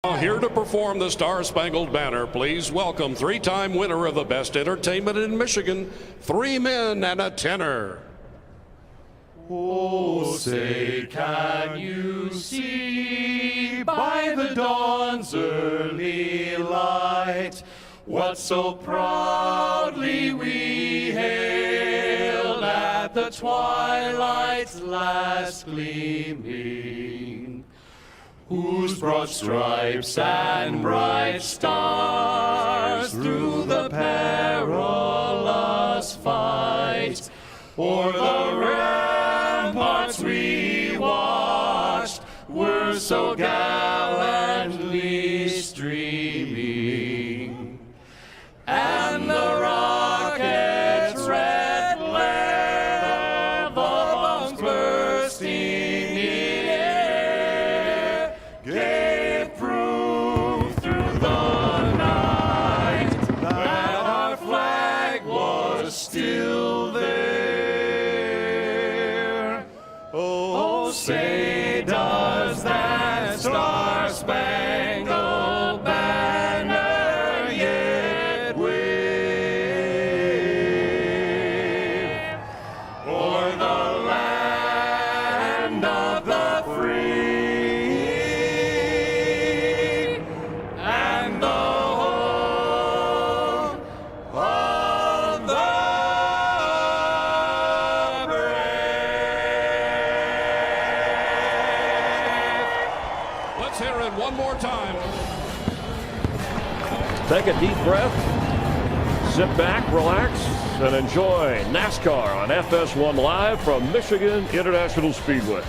Here to perform the Star-Spangled Banner, please welcome three-time winner of the Best Entertainment in Michigan, Three Men and a Tenor. Oh, say, can you see by the dawn's early light what so proudly we hailed at the twilight's last gleaming, whose broad stripes and bright stars through the perilous fight o'er the ramparts we watched were so gallantly streaming, and the rocket's red glare, the bombs bursting in air, gave proof through the night that our flag was still there. Oh, say does that star-spangled banner yet wave o'er the land of the free and the home of the brave. Let's hear it one more time. Take a deep breath, sit back, relax, and enjoy NASCAR on FS1 Live from Michigan International Speedway.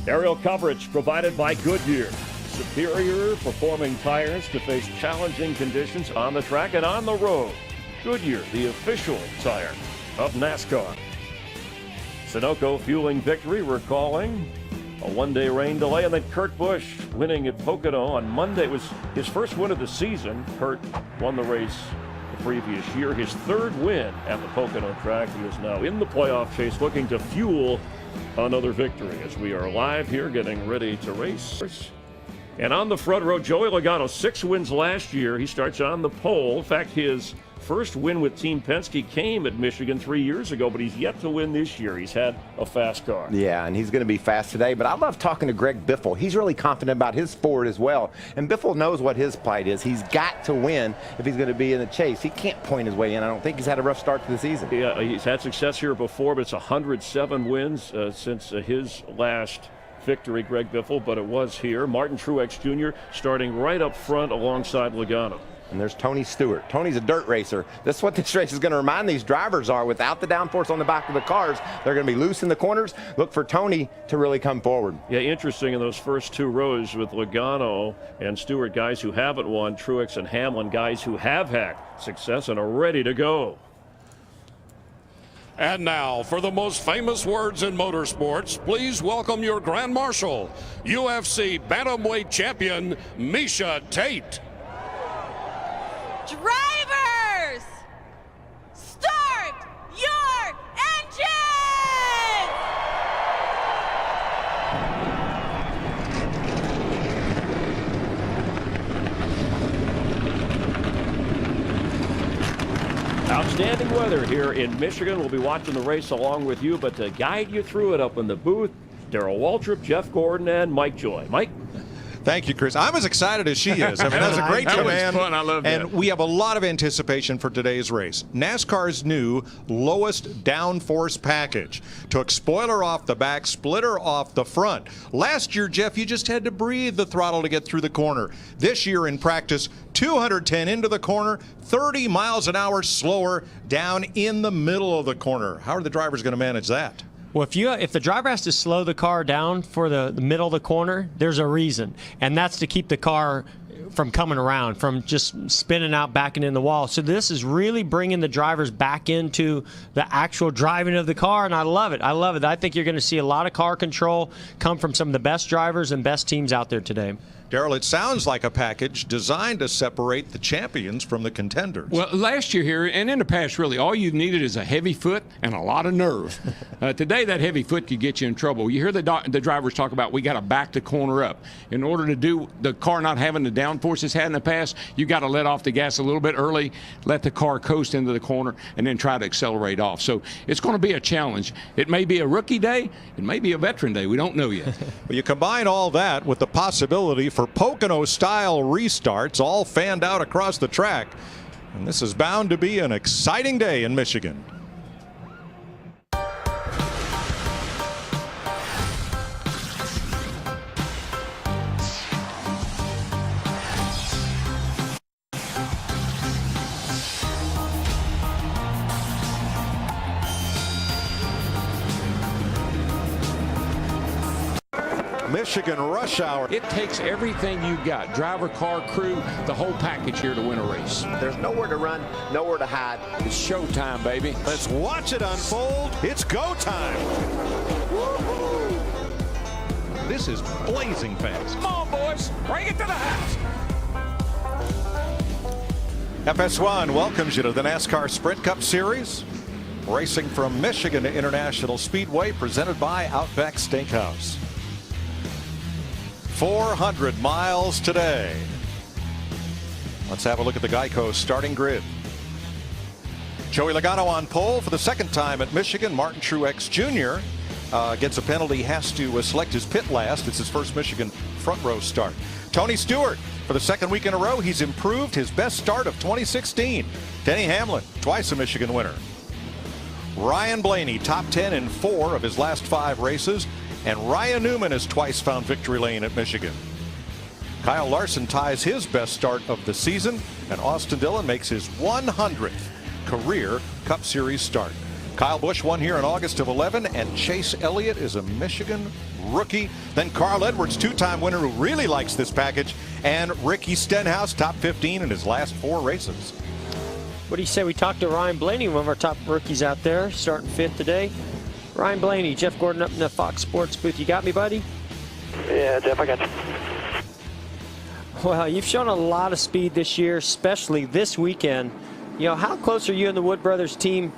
Aerial coverage provided by Goodyear. Superior performing tires to face challenging conditions on the track and on the road. Goodyear, the official tire of NASCAR. Sunoco fueling victory, recalling a one-day rain delay, and then Kurt Busch winning at Pocono on Monday. It was his first win of the season. Kurt won the race the previous year, his third win at the Pocono track. He is now in the playoff chase, looking to fuel another victory as we are live here getting ready to race. And on the front row, Joey Logano, 6 wins last year. He starts on the pole. In fact, his first win with Team Penske came at Michigan 3 years ago, but he's yet to win this year. He's had a fast car. Yeah, and he's going to be fast today. But I love talking to Greg Biffle. He's really confident about his Ford as well. And Biffle knows what his plight is. He's got to win if he's going to be in the chase. He can't point his way in. I don't think he's had a rough start to the season. Yeah, he's had success here before, but it's 107 wins since his last victory, Greg Biffle, but it was here. Martin Truex Jr. starting right up front alongside Logano. And there's Tony Stewart. Tony's a dirt racer. This is what this race is going to remind these drivers are. Without the downforce on the back of the cars, they're going to be loose in the corners. Look for Tony to really come forward. Yeah, interesting in those first 2 rows with Logano and Stewart, guys who haven't won, Truex and Hamlin, guys who have had success and are ready to go. And now, for the most famous words in motorsports, please welcome your Grand Marshal, UFC Bantamweight Champion, Miesha Tate. Drivers, start your engines! Outstanding weather here in Michigan. We'll be watching the race along with you, but to guide you through it up in the booth, Darrell Waltrip, Jeff Gordon, and Mike Joy. Mike? Thank you, Chris. I'm as excited as she is. I mean, that's a great command. Fun. I love that. And we have a lot of anticipation for today's race. NASCAR's new lowest downforce package. Took spoiler off the back, splitter off the front. Last year, Jeff, you just had to breathe the throttle to get through the corner. This year in practice, 210 into the corner, 30 miles an hour slower down in the middle of the corner. How are the drivers going to manage that? Well, if the driver has to slow the car down for the middle of the corner, there's a reason, and that's to keep the car from coming around, from just spinning out, backing in the wall. So this is really bringing the drivers back into the actual driving of the car, and I love it. I love it. I think you're going to see a lot of car control come from some of the best drivers and best teams out there today. Darrell, it sounds like a package designed to separate the champions from the contenders. Well, last year here, and in the past, really, all you needed is a heavy foot and a lot of nerve. Today, that heavy foot could get you in trouble. You hear the drivers talk about we got to back the corner up. In order to do the car not having the downforce it's had in the past, you got to let off the gas a little bit early, let the car coast into the corner, and then try to accelerate off. So it's going to be a challenge. It may be a rookie day. It may be a veteran day. We don't know yet. Well, you combine all that with the possibility for Pocono-style restarts all fanned out across the track, and this is bound to be an exciting day in Michigan. Michigan rush hour. It takes everything you got, driver, car, crew, the whole package here to win a race. There's nowhere to run, nowhere to hide. It's showtime, baby. Let's watch it unfold. It's go time. This is blazing fast. Come on, boys. Bring it to the house. FS1 welcomes you to the NASCAR Sprint Cup Series. Racing from Michigan to International Speedway, presented by Outback Steakhouse. 400 miles today. Let's have a look at the Geico starting grid. Joey Logano on pole for the second time at Michigan. Martin Truex Jr. Gets a penalty, has to select his pit last. It's his first Michigan front row start. Tony Stewart, for the second week in a row, he's improved his best start of 2016. Denny Hamlin, twice a Michigan winner. Ryan Blaney, top 10 in 4 of his last 5 races. And Ryan Newman has twice found victory lane at Michigan. Kyle Larson ties his best start of the season, and Austin Dillon makes his 100th career Cup Series start. Kyle Busch won here in August of 11, and Chase Elliott is a Michigan rookie. Then Carl Edwards, 2-time winner who really likes this package, and Ricky Stenhouse, top 15 in his last 4 races. What do you say we talk to Ryan Blaney, one of our top rookies out there, starting 5th today? Ryan Blaney, Jeff Gordon up in the Fox Sports booth. You got me, buddy? Yeah, Jeff, I got you. Well, you've shown a lot of speed this year, especially this weekend. You know, how close are you and the Wood Brothers team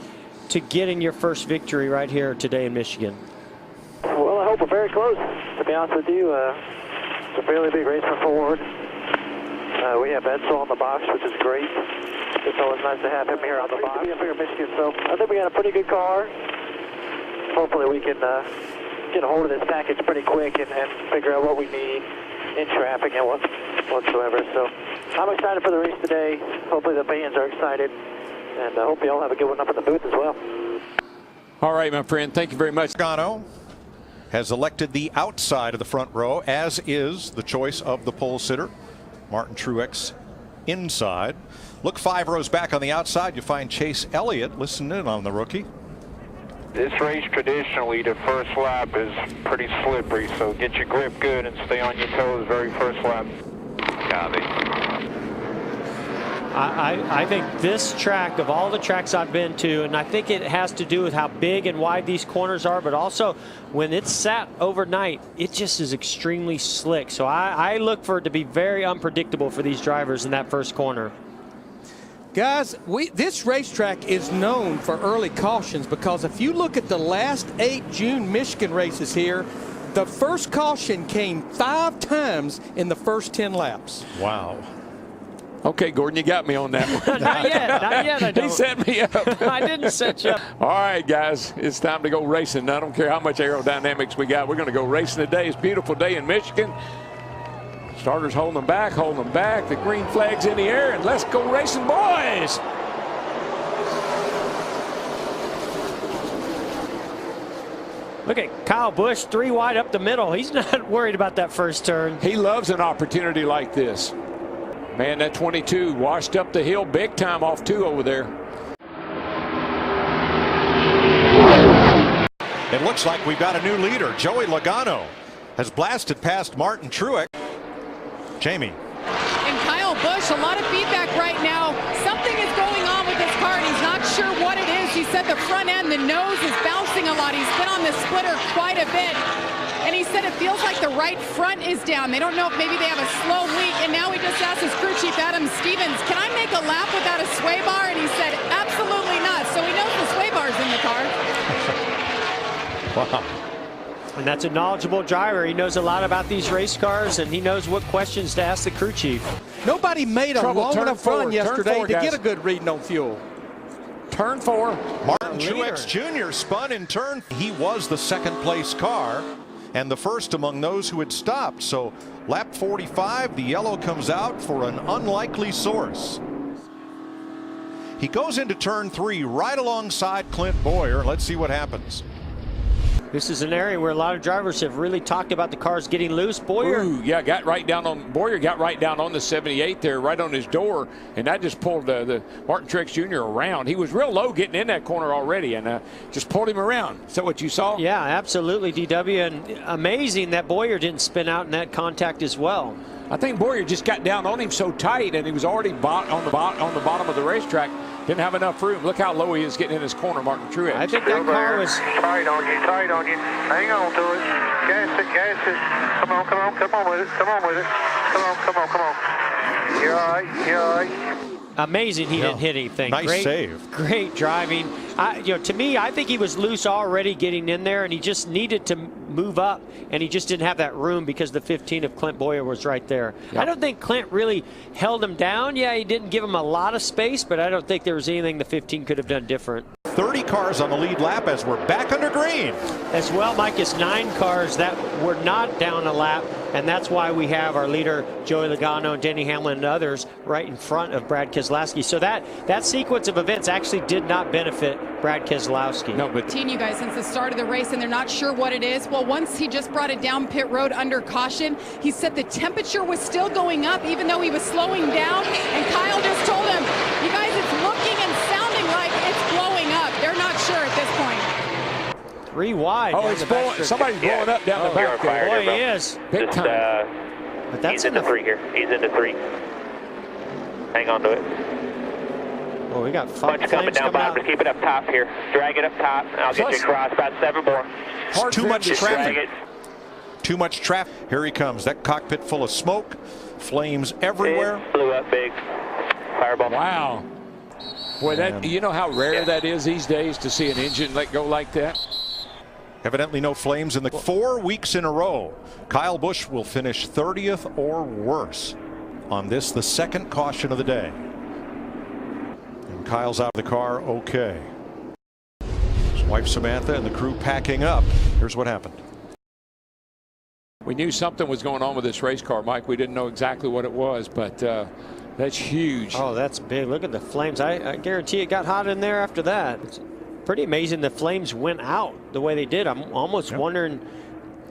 to getting your first victory right here today in Michigan? Well, I hope we're very close, to be honest with you. It's a fairly big race forward. We have Edsel on the box, which is great. It's always nice to have him here on the box. Up here in Michigan, so I think we got a pretty good car. Hopefully we can get a hold of this package pretty quick and figure out what we need in traffic and whatsoever. So I'm excited for the race today. Hopefully the fans are excited, and I hope you all have a good one up at the booth as well. All right, my friend. Thank you very much. Logano has elected the outside of the front row, as is the choice of the pole sitter, Martin Truex, inside. Look 5 rows back on the outside, you find Chase Elliott. Listen in on the rookie. This race, traditionally, the first lap is pretty slippery, so get your grip good and stay on your toes very first lap. Copy. I think this track, of all the tracks I've been to, and I think it has to do with how big and wide these corners are, but also when it's sat overnight, it just is extremely slick. So I look for it to be very unpredictable for these drivers in that first corner. Guys, this racetrack is known for early cautions, because if you look at the last 8 June Michigan races here, the first caution came 5 times in the first 10 laps. Wow. Okay, Gordon, you got me on that one. Not yet. Not yet. I don't. He set me up. I didn't set you up. All right, guys, it's time to go racing. I don't care how much aerodynamics we got. We're going to go racing today. It's a beautiful day in Michigan. Starters holding them back, The green flag's in the air, and let's go racing, boys. Look at Kyle Busch, 3 wide up the middle. He's not worried about that first turn. He loves an opportunity like this. Man, that 22 washed up the hill big time off 2 over there. It looks like we've got a new leader. Joey Logano has blasted past Martin Truex. Jamie. In Busch, a lot of feedback right now. Something is going on with his car, and he's not sure what it is. He said the front end, the nose is bouncing a lot. He's been on the splitter quite a bit. And he said it feels like the right front is down. They don't know if maybe they have a slow leak. And now he just asked his crew chief, Adam Stevens, can I make a lap without a sway bar? And he said, absolutely not. So he knows the sway bar's in the car. Wow. And that's a knowledgeable driver. He knows a lot about these race cars, and he knows what questions to ask the crew chief. Nobody made a long enough run yesterday to get a good reading on fuel. Turn 4. Martin Truex Jr. spun in turn. He was the second place car and the first among those who had stopped. So lap 45, the yellow comes out for an unlikely source. He goes into turn 3 right alongside Clint Bowyer. Let's see what happens. This is an area where a lot of drivers have really talked about the cars getting loose. Bowyer, Bowyer got right down on the 78 there, right on his door, and that just pulled the Martin Truex Jr. around. He was real low getting in that corner already, and just pulled him around. Is that what you saw? Yeah, absolutely, DW, and amazing that Bowyer didn't spin out in that contact as well. I think Bowyer just got down on him so tight, and he was already on the bottom of the racetrack. Didn't have enough room. Look how low he is getting in his corner, Martin Truex. I think that car was tight on you, tight on you. Hang on to it. Gas it, gas it. Come on, come on, come on with it. Come on with it. Come on, come on, come on. You're all right, you're all right. amazing he didn't hit anything. Nice save. Great driving. To me, I think he was loose already getting in there, and he just needed to move up, and he just didn't have that room because the 15 of Clint Bowyer was right there. Yep. I don't think Clint really held him down. Yeah, he didn't give him a lot of space, but I don't think there was anything the 15 could have done different. 30 cars on the lead lap as we're back under green. As well, Mike, it's 9 cars that were not down a lap, and that's why we have our leader, Joey Logano and Denny Hamlin and others right in front of Brad Keselowski. So that sequence of events actually did not benefit Brad Keselowski. No, but you guys since the start of the race, and they're not sure what it is. Well, once he just brought it down pit road under caution, he said the temperature was still going up even though he was slowing down, and Kyle just told him, you guys, it's looking and sounding like it's blowing up. They're not sure at this point. 3 wide. Oh, it's blowing. Somebody's blowing up down the back there. Boy, he is. Big time. But that's he's into 3 here. He's into 3. Hang on to it. Well, we got 5 bunch coming down bottom. Just keep it up top here. Drag it up top, and I'll get you across about 7 more. It's too much traffic. Too much traffic. Here he comes. That cockpit full of smoke, flames everywhere. It blew up big. Fireball. Wow. Boy, that, you know how rare that is these days to see an engine let go like that? Evidently no flames in the 4 weeks in a row. Kyle Busch will finish 30th or worse on this, the second caution of the day. And Kyle's out of the car okay. His wife Samantha and the crew packing up. Here's what happened. We knew something was going on with this race car, Mike. We didn't know exactly what it was, but that's huge. Oh, that's big. Look at the flames. I guarantee it got hot in there after that. It's pretty amazing the flames went out the way they did. I'm almost wondering,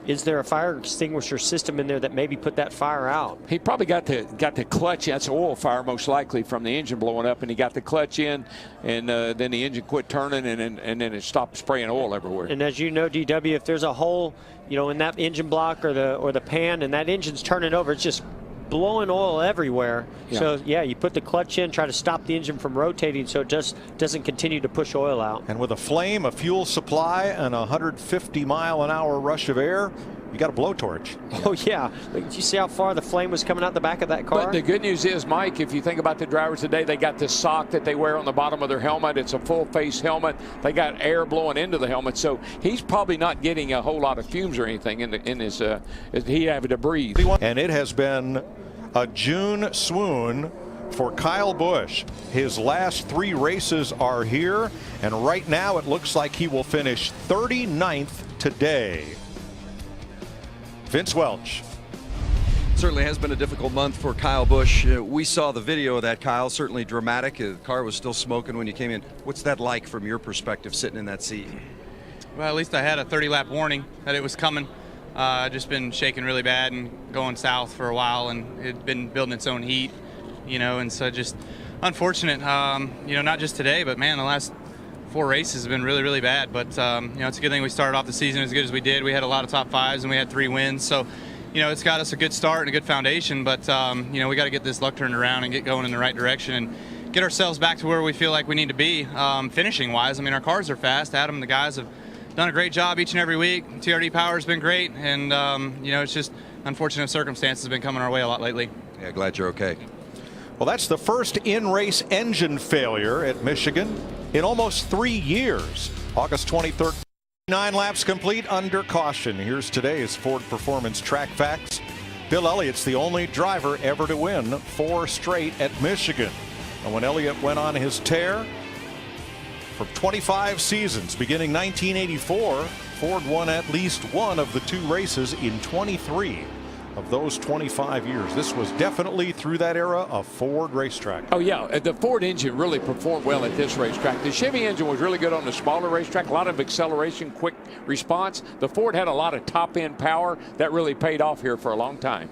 is there a fire extinguisher system in there that maybe put that fire out? He probably got the clutch. That's oil fire most likely from the engine blowing up, and he got the clutch in, and then the engine quit turning, and then it stopped spraying oil everywhere. And as you know, DW, if there's a hole, in that engine block or the pan, and that engine's turning over, it's just blowing oil everywhere. Yeah. So yeah, you put the clutch in, try to stop the engine from rotating so it just doesn't continue to push oil out. And with a flame, a fuel supply, and a 150-mile-an-hour rush of air, you got a blowtorch. Oh yeah, did you see how far the flame was coming out the back of that car? But the good news is, Mike, if you think about the drivers today, they got this sock that they wear on the bottom of their helmet. It's a full face helmet. They got air blowing into the helmet, so he's probably not getting a whole lot of fumes or anything in his he having to breathe. And it has been a June swoon for Kyle Busch. His last 3 races are here, and right now it looks like he will finish 39th today. Vince Welch. Certainly has been a difficult month for Kyle Busch. We saw the video of that, Kyle, certainly dramatic. The car was still smoking when you came in. What's that like from your perspective, sitting in that seat? Well, at least I had a 30-lap warning that it was coming. Just been shaking really bad and going south for a while, and it'd been building its own heat, and so just unfortunate, not just today, but man, the last 4 races have been really, really bad. But, it's a good thing we started off the season as good as we did. We had a lot of top 5s and we had 3 wins. So, you know, it's got us a good start and a good foundation, but, you know, we got to get this luck turned around and get going in the right direction and get ourselves back to where we feel like we need to be finishing-wise. I mean, our cars are fast. Adam and the guys have done a great job each and every week. TRD Power's been great, and, you know, it's just unfortunate circumstances have been coming our way a lot lately. Yeah, glad you're okay. Well, that's the first in-race engine failure at Michigan in almost 3 years. August 23rd, 9 laps complete under caution. Here's today's Ford Performance Track Facts. Bill Elliott's the only driver ever to win 4 straight at Michigan. And when Elliott went on his tear for 25 seasons, beginning 1984, Ford won at least one of the 2 races in 23 of those 25 years. This was definitely, through that era, a Ford racetrack. Oh yeah, the Ford engine really performed well at this racetrack. The Chevy engine was really good on the smaller racetrack, a lot of acceleration, quick response. The Ford had a lot of top end power that really paid off here for a long time.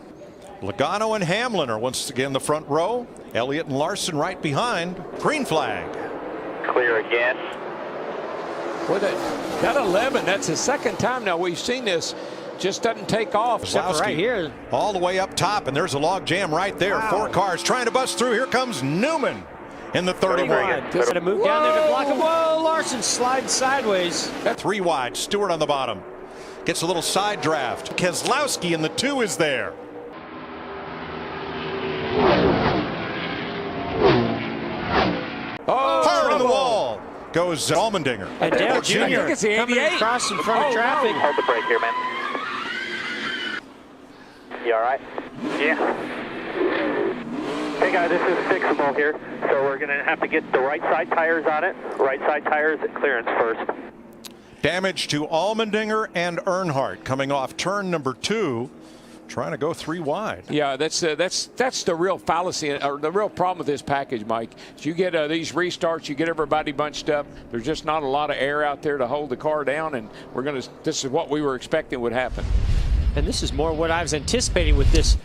Logano and Hamlin are once again the front row. Elliott and Larson right behind. Green flag. Clear again. Boy, that 11, that's the second time now we've seen this. Just doesn't take off. Keselowski right here. all the way up top, and there's a log jam right there. Wow. 4 cars trying to bust through. Here comes Newman in the 31. Just got to move down there to block him. Whoa, Larson slides sideways. 3 wide. Stewart on the bottom. Gets a little side draft. Keselowski in the 2 is there. Oh, hard on the wall goes Allmendinger. And Dale Jr. coming across in front of traffic. Hold the brake here, man. You all right? Yeah. Hey guys, this is fixable here. So we're going to have to get the right side tires on it. Right side tires at clearance first. Damage to Allmendinger and Earnhardt coming off turn number 2. Trying to go 3 wide. Yeah, that's the real fallacy, or the real problem with this package, Mike. Is you get these restarts, you get everybody bunched up. There's just not a lot of air out there to hold the car down, and this is what we were expecting would happen. And this is more what I was anticipating with this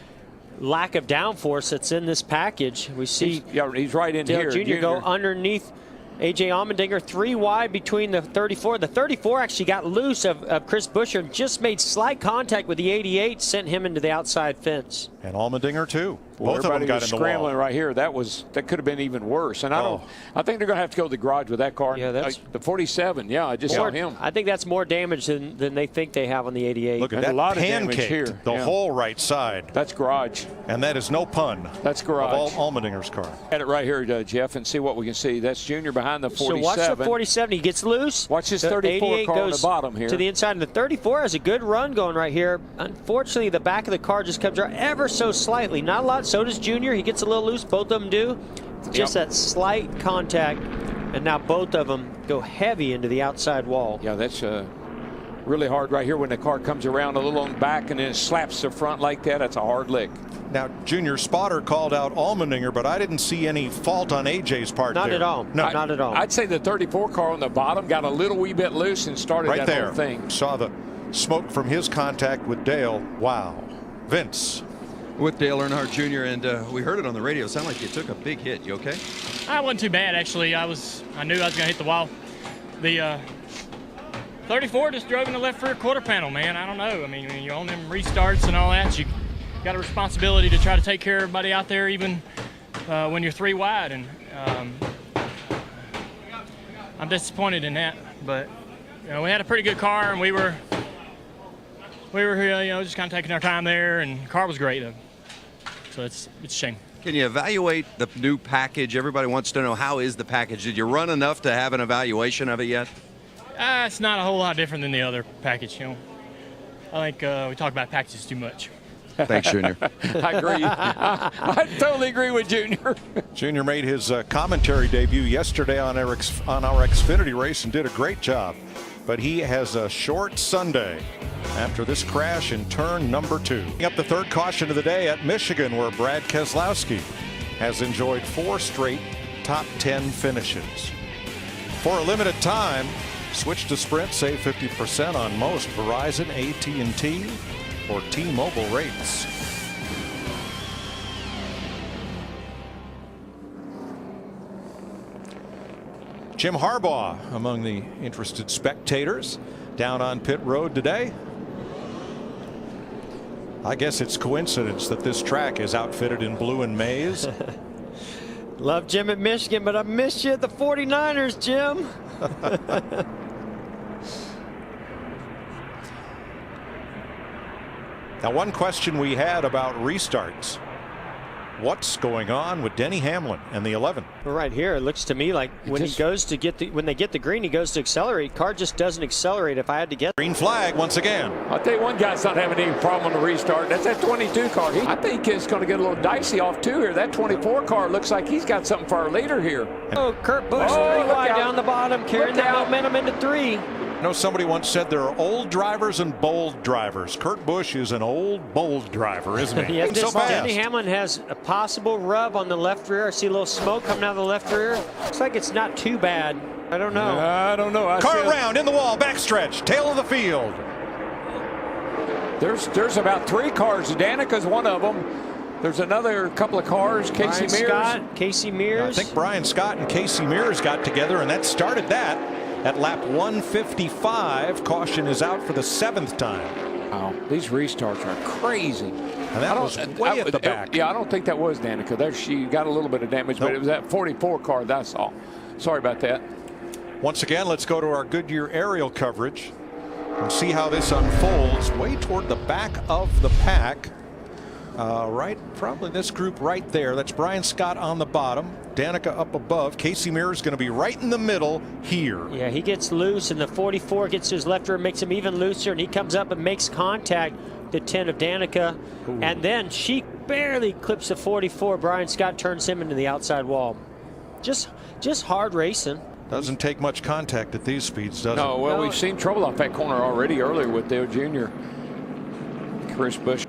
lack of downforce that's in this package. We see he's right in Dale here. Jr. go underneath A.J. Allmendinger, 3 wide between the 34. The 34 actually got loose of Chris Buescher and just made slight contact with the 88, sent him into the outside fence. And Allmendinger too. Well, both of them got in the scrambling wall. right here. That could have been even worse. And I think they're going to have to go to the garage with that car. Yeah, that's the 47. Yeah, I just saw him. I think that's more damage than they think they have on the 88. Look at and that, a lot pancaked of here. The whole right side. That's garage. And that is no pun. That's garage. Of Allmendinger's car. At it right here, Jeff, and see what we can see. That's Junior behind the 47. So watch the 47. He gets loose. Watch his 34 car on the bottom here. To the inside. And the 34 has a good run going right here. Unfortunately, the back of the car just comes out ever so slightly. Not a lot. So does Junior. He gets a little loose. Both of them do. Just that slight contact. And now both of them go heavy into the outside wall. Yeah, that's really hard right here when the car comes around a little on the back and then it slaps the front like that. That's a hard lick. Now, Junior Spotter called out Allmendinger, but I didn't see any fault on AJ's part Not there. at all. No. Not at all. I'd say the 34 car on the bottom got a little wee bit loose and started right that there. whole thing. Saw the smoke from his contact with Dale. Wow. Vince. With Dale Earnhardt Jr. and we heard it on the radio. It sounded like you took a big hit. You okay? I wasn't too bad actually. I knew I was gonna hit the wall. The 34 just drove in the left rear quarter panel, man. I don't know. I mean, when you're on them restarts and all that, you got a responsibility to try to take care of everybody out there, even when you're 3 wide. And I'm disappointed in that. But you know, we had a pretty good car, and we were just kind of taking our time there, and the car was great though. So it's a shame. Can you evaluate the new package? Everybody wants to know, how is the package? Did you run enough to have an evaluation of it yet? It's not a whole lot different than the other package, you know. I think we talk about packages too much. Thanks, Junior. I agree. I totally agree with Junior. Junior made his commentary debut yesterday on our Xfinity race and did a great job. But he has a short Sunday after this crash in turn number 2. Up the third caution of the day at Michigan, where Brad Keselowski has enjoyed 4 straight top 10 finishes. For a limited time, switch to Sprint, save 50% on most Verizon, AT&T, or T-Mobile rates. Jim Harbaugh among the interested spectators down on pit road today. I guess it's coincidence that this track is outfitted in blue and maize. Love Jim at Michigan, but I missed you at the 49ers, Jim. Now, one question we had about restarts. What's going on with Denny Hamlin and the 11? Well, right here, it looks to me like when he goes to get when they get the green, he goes to accelerate. Car just doesn't accelerate. If I had to get green flag once again. I'll tell you one guy's not having any problem on the restart. That's that 22 car. I think it's going to get a little dicey off too here. That 24 car looks like he's got something for our leader here. Oh, Kurt Busch, 3 wide down the bottom, carrying that momentum into 3. I know somebody once said there are old drivers and bold drivers. Kurt Busch is an old, bold driver, isn't he? Yeah, so fast. Denny Hamlin has a possible rub on the left rear. I see a little smoke coming out of the left rear. Looks like it's not too bad. I don't know. I don't know. Car around in the wall, backstretch, tail of the field. There's about 3 cars. Danica's one of them. There's another couple of cars. Casey Mears. Scott, Casey Mears. I think Brian Scott and Casey Mears got together, and that started that at lap 155. Caution is out for the 7th time. Wow, these restarts are crazy. And that was way at the back. Yeah, I don't think that was Danica. There, she got a little bit of damage, but it was that 44 car that I saw. Sorry about that. Once again, let's go to our Goodyear aerial coverage and see how this unfolds. Way toward the back of the pack. Right, probably this group right there. That's Brian Scott on the bottom, Danica up above. Casey Mears is going to be right in the middle here. Yeah, he gets loose, and the 44 gets to his left rear, makes him even looser, and he comes up and makes contact, the 10 of Danica. Ooh. And then she barely clips the 44. Brian Scott turns him into the outside wall. Just hard racing. Doesn't take much contact at these speeds, does it? No, well, we've seen trouble off that corner already earlier with Dale Jr. Chris Busch.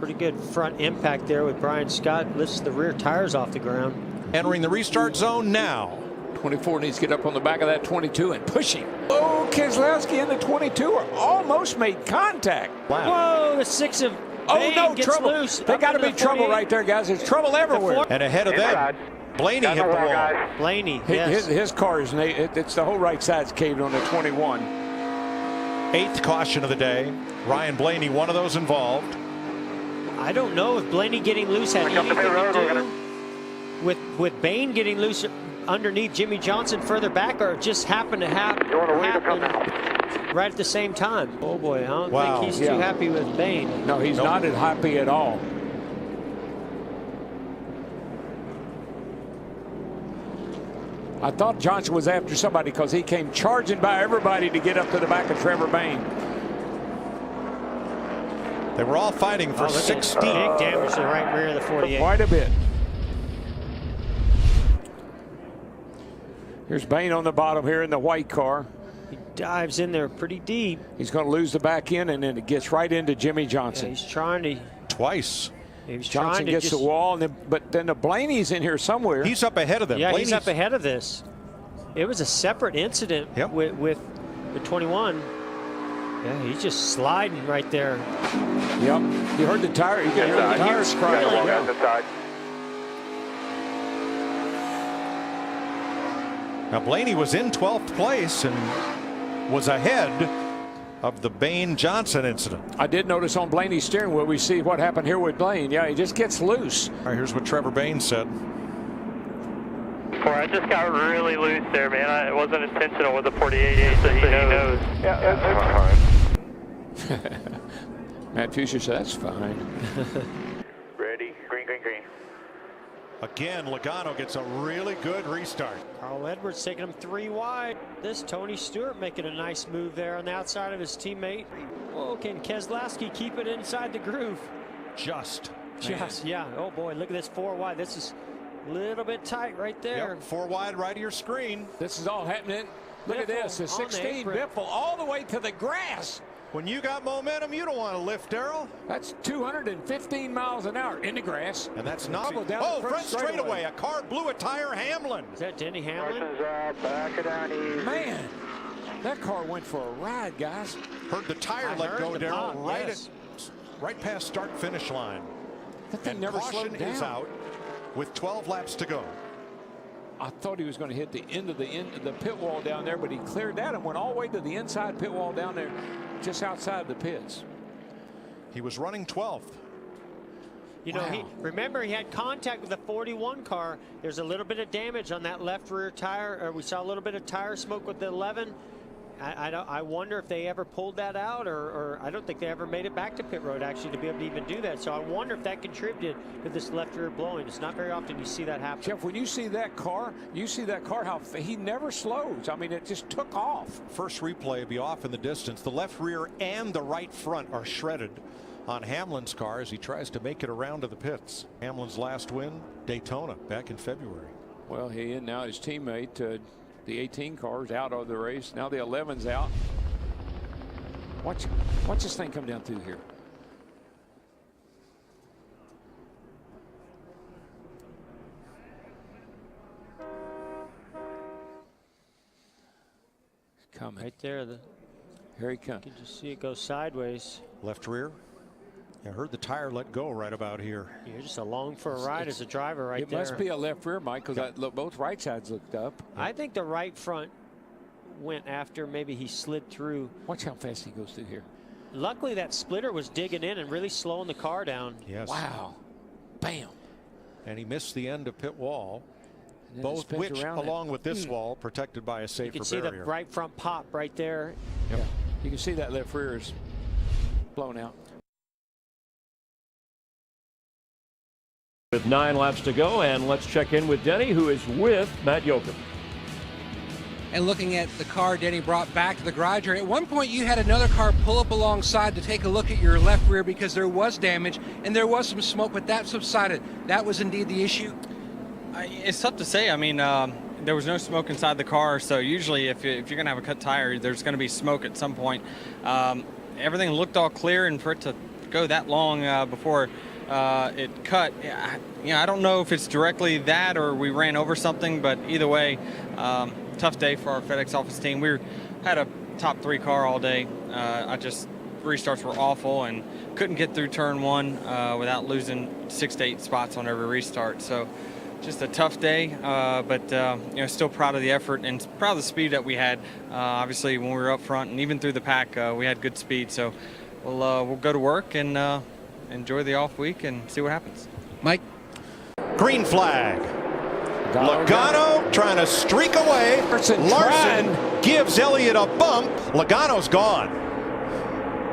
Pretty good front impact there with Brian Scott. Lifts the rear tires off the ground. Entering the restart zone now. 24 needs to get up on the back of that 22 and push him. Oh, Keselowski and the 22 are almost made contact. Wow. Whoa, the 6 of Bain gets trouble. Loose. They got to be trouble right there, guys. There's trouble everywhere. And ahead of them, Blaney hit the wall. Blaney, his car is, it's the whole right side's caved on the 21. 8th caution of the day. Ryan Blaney, one of those involved. I don't know if Blaney getting loose had anything to do with Bain getting loose underneath Jimmy Johnson further back, or it just happened to happen right at the same time. Oh boy, I don't think he's too happy with Bain. No, he's not happy at all. I thought Johnson was after somebody because he came charging by everybody to get up to the back of Trevor Bain. They were all fighting for 16. Big damage to the right rear of the 48. Quite a bit. Here's Bain on the bottom here in the white car. He dives in there pretty deep. He's going to lose the back end, and then it gets right into Jimmy Johnson. Yeah, he's trying to. Twice. Johnson gets the wall, but then the Blaney's in here somewhere. He's up ahead of them. Yeah, he's up ahead of this. It was a separate incident with the 21. Yeah, he's just sliding right there. Yep. You heard the tire. You could hear the tires crying. Now Blaney was in 12th place and was ahead of the Bain-Johnson incident. I did notice on Blaney's steering wheel, we see what happened here with Blaine. Yeah, he just gets loose. All right, here's what Trevor Bain said. I just got really loose there, man. It wasn't intentional with the 48, so he knows. Yeah, that's fine. Matt Fuchsia said, that's fine. Ready, green, green, green. Again, Logano gets a really good restart. Carl Edwards taking him 3 wide. This Tony Stewart making a nice move there on the outside of his teammate. Oh, can Keselowski keep it inside the groove? Just, yeah. Oh boy, look at this 4 wide. This is a little bit tight right there. Yep, 4 wide right of your screen. This is all happening. Look at this, the 16 Biffle all the way to the grass. When you got momentum, you don't want to lift, Darrell. That's 215 miles an hour in the grass. And that's not. Oh, front straightaway. A car blew a tire. Hamlin. Is that Denny Hamlin? Back it down easy. Man, that car went for a ride, guys. Heard the tire let go, Darrell, right past start-finish line. That thing never slowed down. Is out with 12 laps to go. I thought he was going to hit the end of the pit wall down there, but he cleared that and went all the way to the inside pit wall down there, just outside the pits. He was running 12th. You know, remember he had contact with the 41 car. There's a little bit of damage on that left rear tire, or we saw a little bit of tire smoke with the 11. I wonder if they ever pulled that out, or I don't think they ever made it back to pit road actually to be able to even do that. So I wonder if that contributed to this left rear blowing. It's not very often you see that happen. Jeff, when you see that car, how he never slows. I mean, it just took off. First replay will be off in the distance. The left rear and the right front are shredded on Hamlin's car as he tries to make it around to the pits. Hamlin's last win, Daytona, back in February. Well, he and now his teammate, the 18 car's out of the race. Now the 11's out. Watch this thing come down through here. Coming. Right there. Here he comes. You can just see it go sideways. Left rear. I heard the tire let go right about here. You're just along for a ride as a driver right there. It must be a left rear, Mike, because both right sides looked up. I think the right front went after maybe he slid through. Watch how fast he goes through here. Luckily, that splitter was digging in and really slowing the car down. Yes. Wow. Bam. And he missed the end of pit wall. Both which, along with this wall, protected by a safer barrier. You can see the right front pop right there. Yep. Yeah. You can see that left rear is blown out. With 9 laps to go, and let's check in with Denny, who is with Matt Yoakum. And looking at the car Denny brought back to the garage area, at one point you had another car pull up alongside to take a look at your left rear because there was damage and there was some smoke, but that subsided. That was indeed the issue. It's tough to say. I mean, there was no smoke inside the car, so usually if you're going to have a cut tire, there's going to be smoke at some point. Everything looked all clear, and for it to go that long before it cut, I don't know if it's directly that or we ran over something, but either way, tough day for our FedEx office team. We had a top 3 car all day. Restarts were awful and couldn't get through turn 1 without losing 6 to 8 spots on every restart. So just a tough day, but still proud of the effort and proud of the speed that we had. Obviously, when we were up front and even through the pack, we had good speed. So we'll go to work and enjoy the off week and see what happens. Mike. Green flag. Logano trying to streak away. Larson gives Elliott a bump. Logano's gone.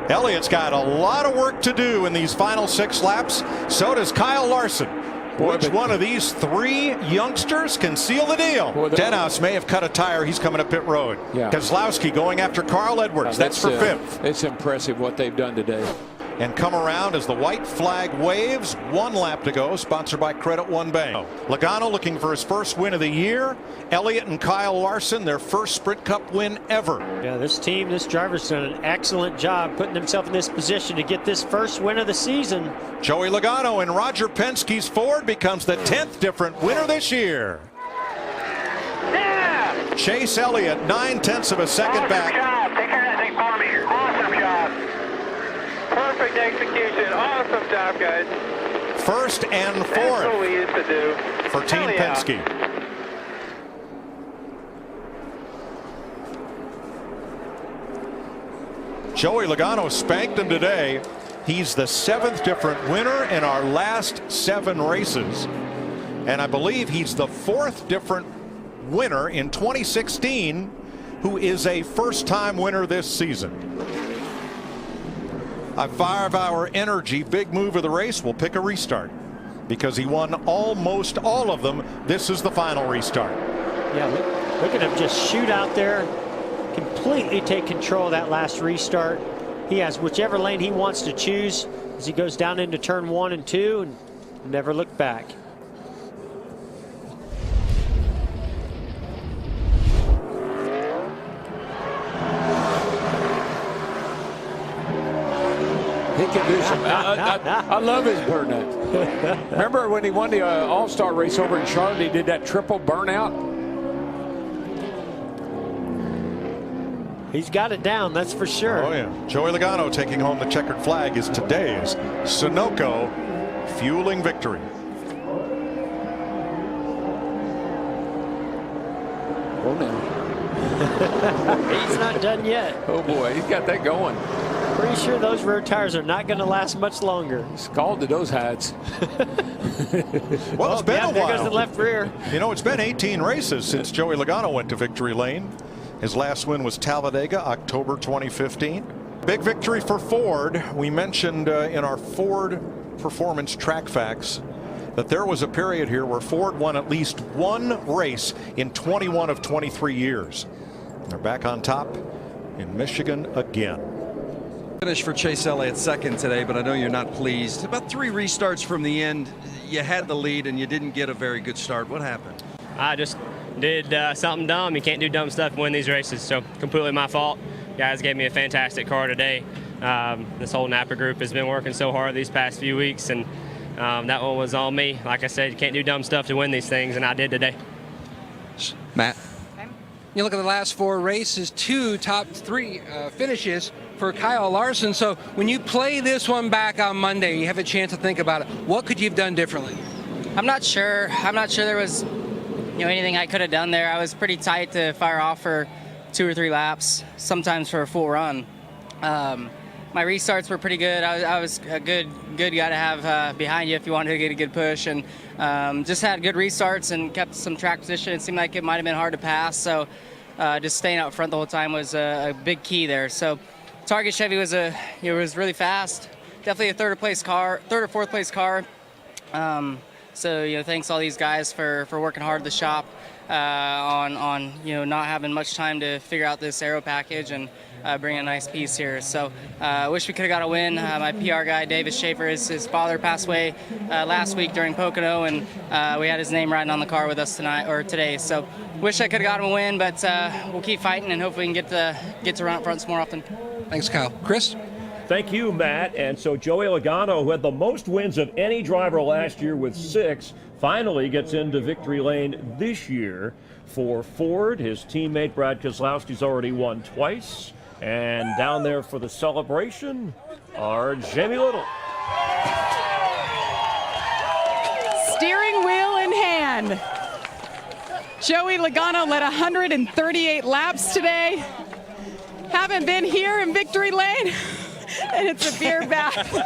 Elliott's got a lot of work to do in these final 6 laps. So does Kyle Larson. Which one of these 3 youngsters can seal the deal? Denhouse may have cut a tire. He's coming to pit road. Yeah. Keselowski going after Carl Edwards. That's for 5th. It's impressive what they've done today. And come around as the white flag waves. 1 lap to go, sponsored by Credit One Bank. Logano looking for his first win of the year. Elliott and Kyle Larson, their first Sprint Cup win ever. Yeah, this driver's done an excellent job putting himself in this position to get this first win of the season. Joey Logano in Roger Penske's Ford becomes the 10th different winner this year. Yeah! Chase Elliott, 9/10 of a second back. Job. Take care of that thing for me. Awesome job. Perfect execution. Awesome job, guys. First and 4th. That's what we used to do. For Team Penske. Joey Logano spanked him today. He's the 7th different winner in our last 7 races. And I believe he's the 4th different winner in 2016 who is a first-time winner this season. A 5-hour energy big move of the race will pick a restart because he won almost all of them. This is the final restart. Yeah, look at him just shoot out there, completely take control of that last restart. He has whichever lane he wants to choose as he goes down into turn 1 and 2 and never look back. He can do some. I love his burnout. Remember when he won the All-Star race over in Charlotte, he did that triple burnout? He's got it down, that's for sure. Oh, yeah. Joey Logano taking home the checkered flag is today's Sunoco fueling victory. Oh, no. He's not done yet. Oh, boy, he's got that going. Pretty sure those rear tires are not going to last much longer. Scald to those hats. Well, it's been a while. There goes the left rear. You know, it's been 18 races since Joey Logano went to victory lane. His last win was Talladega, October 2015. Big victory for Ford. We mentioned in our Ford Performance Track Facts that there was a period here where Ford won at least one race in 21 of 23 years. They're back on top in Michigan again. Finish for Chase Elliott second today, but I know you're not pleased. About 3 restarts from the end. You had the lead and you didn't get a very good start. What happened? I just did something dumb. You can't do dumb stuff and win these races, so completely my fault. Guys gave me a fantastic car today. This whole Napa group has been working so hard these past few weeks, and that one was on me. Like I said, you can't do dumb stuff to win these things, and I did today. Matt? You look at the last 4 races, 2 top 3 finishes for Kyle Larson. So when you play this one back on Monday, you have a chance to think about it. What could you have done differently? I'm not sure. I'm not sure there was anything I could have done there. I was pretty tight to fire off for 2 or 3 laps, sometimes for a full run. My restarts were pretty good. I was a good guy to have behind you if you wanted to get a good push, and just had good restarts and kept some track position. It seemed like it might have been hard to pass, so just staying out front the whole time was a big key there. So Target Chevy was was really fast. Definitely a third or fourth place car. So thanks all these guys for working hard at the shop on not having much time to figure out this aero package and bring a nice piece here. So wish we could have got a win. My PR guy, Davis Schaefer, his father passed away last week during Pocono, and we had his name riding on the car with us today. So wish I could have got him a win, but we'll keep fighting and hopefully we can get to run up fronts more often. Thanks, Kyle. Chris? Thank you, Matt. And so Joey Logano, who had the most wins of any driver last year with 6, finally gets into victory lane this year for Ford. His teammate Brad Keselowski's already won twice. And down there for the celebration are Jamie Little. Steering wheel in hand. Joey Logano led 138 laps today. Haven't been here in victory lane, and it's a beer bath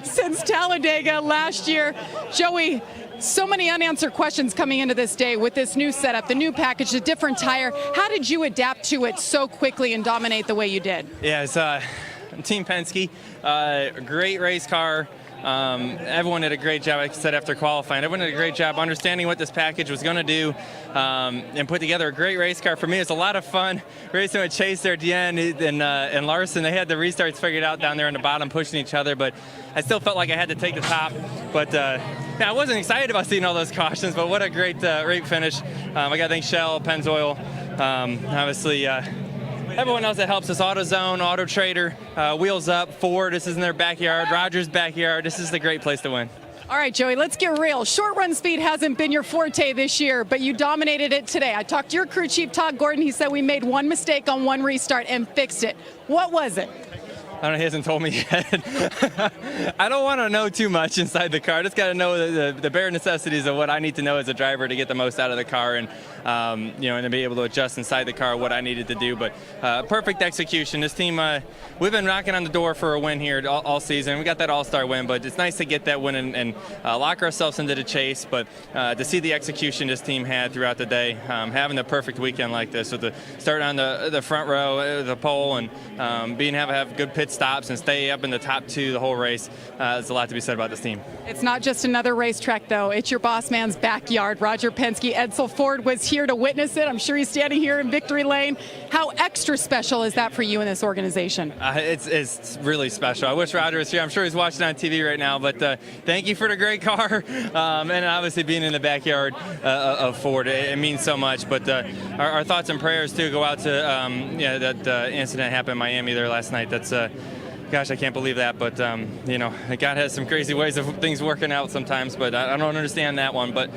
since Talladega last year. Joey, so many unanswered questions coming into this day with this new setup, the new package, the different tire. How did you adapt to it so quickly and dominate the way you did? Yeah, it's Team Penske, great race car. Everyone did a great job, like I said, after qualifying. Everyone did a great job understanding what this package was going to do and put together a great race car. For me, it's a lot of fun racing with Chase there at the end and Larson. They had the restarts figured out down there in the bottom, pushing each other, but I still felt like I had to take the top. But I wasn't excited about seeing all those cautions, but what a great finish. I got to thank Shell, Pennzoil, obviously, everyone else that helps us, AutoZone, Auto Trader, Wheels Up, Ford, this is in their backyard, Rogers' backyard. This is the great place to win. All right, Joey, let's get real. Short run speed hasn't been your forte this year, but you dominated it today. I talked to your crew chief, Todd Gordon. He said we made one mistake on one restart and fixed it. What was it? I don't know, he hasn't told me yet. I don't want to know too much inside the car. I just got to know the bare necessities of what I need to know as a driver to get the most out of the car and and to be able to adjust inside the car what I needed to do. But perfect execution. This team, we've been knocking on the door for a win here all season. We got that all-star win, but it's nice to get that win and lock ourselves into the chase. But to see the execution this team had throughout the day, having the perfect weekend like this with the start on the front row, the pole, and being able to have good pit stops and stay up in the top 2 the whole race. There's a lot to be said about this team. It's not just another racetrack, though. It's your boss man's backyard. Roger Penske, Edsel Ford was here to witness it. I'm sure he's standing here in victory lane. How extra special is that for you in this organization? It's really special. I wish Roger was here. I'm sure he's watching on TV right now, but thank you for the great car and obviously being in the backyard of Ford. It means so much, but our thoughts and prayers, too, go out to that incident happened in Miami there last night. That's gosh, I can't believe that, but God has some crazy ways of things working out sometimes, but I don't understand that one, but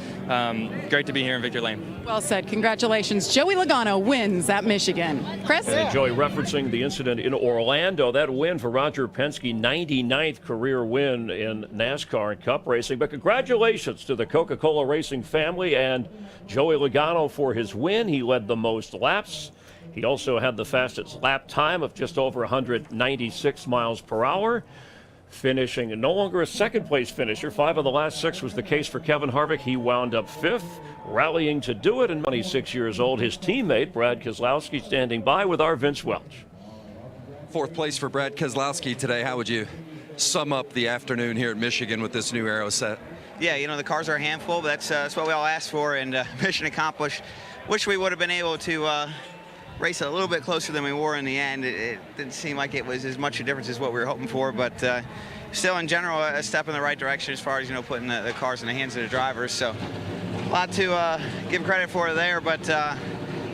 great to be here in victory lane. Well said. Congratulations. Joey Logano wins at Michigan. Chris? And Joey, referencing the incident in Orlando, that win for Roger Penske, 99th career win in NASCAR and Cup racing, but congratulations to the Coca-Cola Racing family and Joey Logano for his win. He led the most laps He also had the fastest lap time of just over 196 miles per hour. Finishing no longer a second-place finisher. 5 of the last 6 was the case for Kevin Harvick. He wound up 5th, rallying to do it, and 26 years old. His teammate, Brad Keselowski, standing by with our Vince Welch. 4th place for Brad Keselowski today. How would you sum up the afternoon here at Michigan with this new aero set? Yeah, you know, the cars are a handful, but that's what we all asked for, and mission accomplished. Wish we would have been able to race a little bit closer than we were in the end. It didn't seem like it was as much a difference as what we were hoping for, but still, in general, a step in the right direction as far as, you know, putting the cars in the hands of the drivers. So a lot to give credit for there, but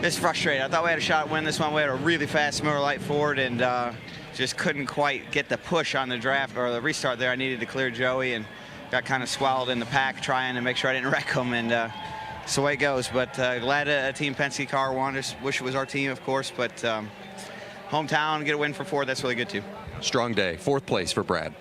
it's frustrating. I thought we had a shot at winning this one. We had a really fast Miller Lite Ford, and just couldn't quite get the push on the draft or the restart there. I needed to clear Joey and got kind of swallowed in the pack trying to make sure I didn't wreck him, and it's the way it goes. But glad a Team Penske car won. Just wish it was our team, of course, but hometown, get a win for Ford, that's really good too. Strong day. 4th place for Brad.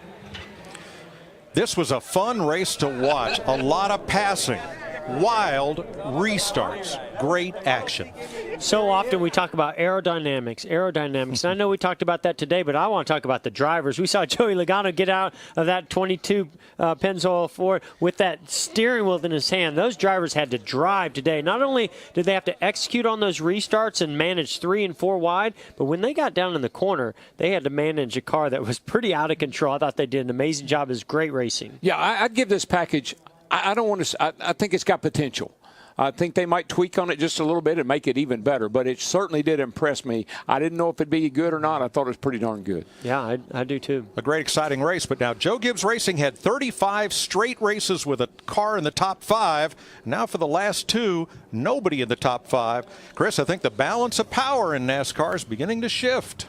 This was a fun race to watch. A lot of passing, wild restarts, great action. So often we talk about aerodynamics. And I know we talked about that today, but I want to talk about the drivers. We saw Joey Logano get out of that 22 Pennzoil Ford with that steering wheel in his hand. Those drivers had to drive today. Not only did they have to execute on those restarts and manage 3 and 4 wide, but when they got down in the corner, they had to manage a car that was pretty out of control. I thought they did an amazing job. It was great racing. Yeah, I'd give this package, I don't want to, I think it's got potential. I think they might tweak on it just a little bit and make it even better, but it certainly did impress me. I didn't know if it'd be good or not. I thought it was pretty darn good. Yeah, I do too. A great, exciting race, but now Joe Gibbs Racing had 35 straight races with a car in the top 5. Now for the last 2, nobody in the top 5. Chris, I think the balance of power in NASCAR is beginning to shift.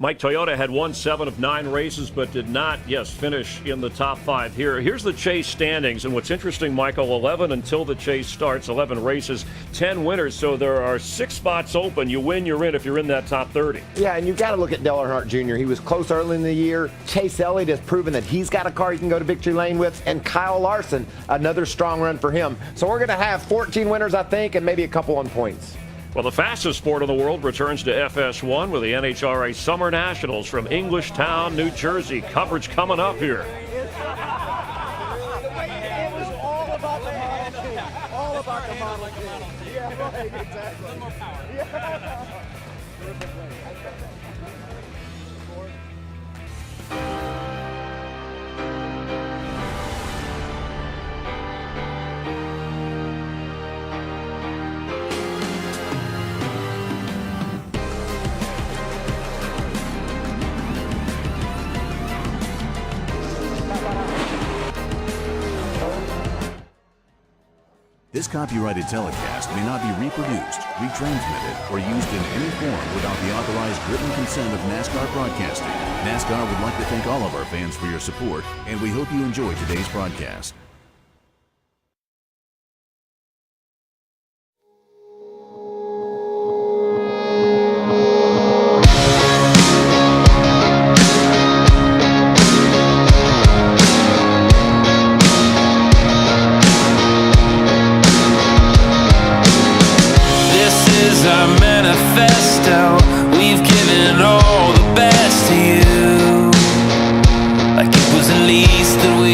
Mike Toyota had won 7 of 9 races, but did not, finish in the top 5 here. Here's the chase standings, and what's interesting, Michael, 11 until the chase starts, 11 races, 10 winners, so there are 6 spots open. You win, you're in if you're in that top 30. Yeah, and you've got to look at Dale Earnhardt Jr. He was close early in the year. Chase Elliott has proven that he's got a car he can go to victory lane with, and Kyle Larson, another strong run for him. So we're going to have 14 winners, I think, and maybe a couple on points. Well, the fastest sport in the world returns to FS1 with the NHRA Summer Nationals from Englishtown, New Jersey. Coverage coming up here. It was all about the model. All about the model. Yeah, right, exactly. More power. Yeah. This copyrighted telecast may not be reproduced, retransmitted, or used in any form without the authorized written consent of NASCAR Broadcasting. NASCAR would like to thank all of our fans for your support, and we hope you enjoy today's broadcast. We've given all the best to you, like it was the least that we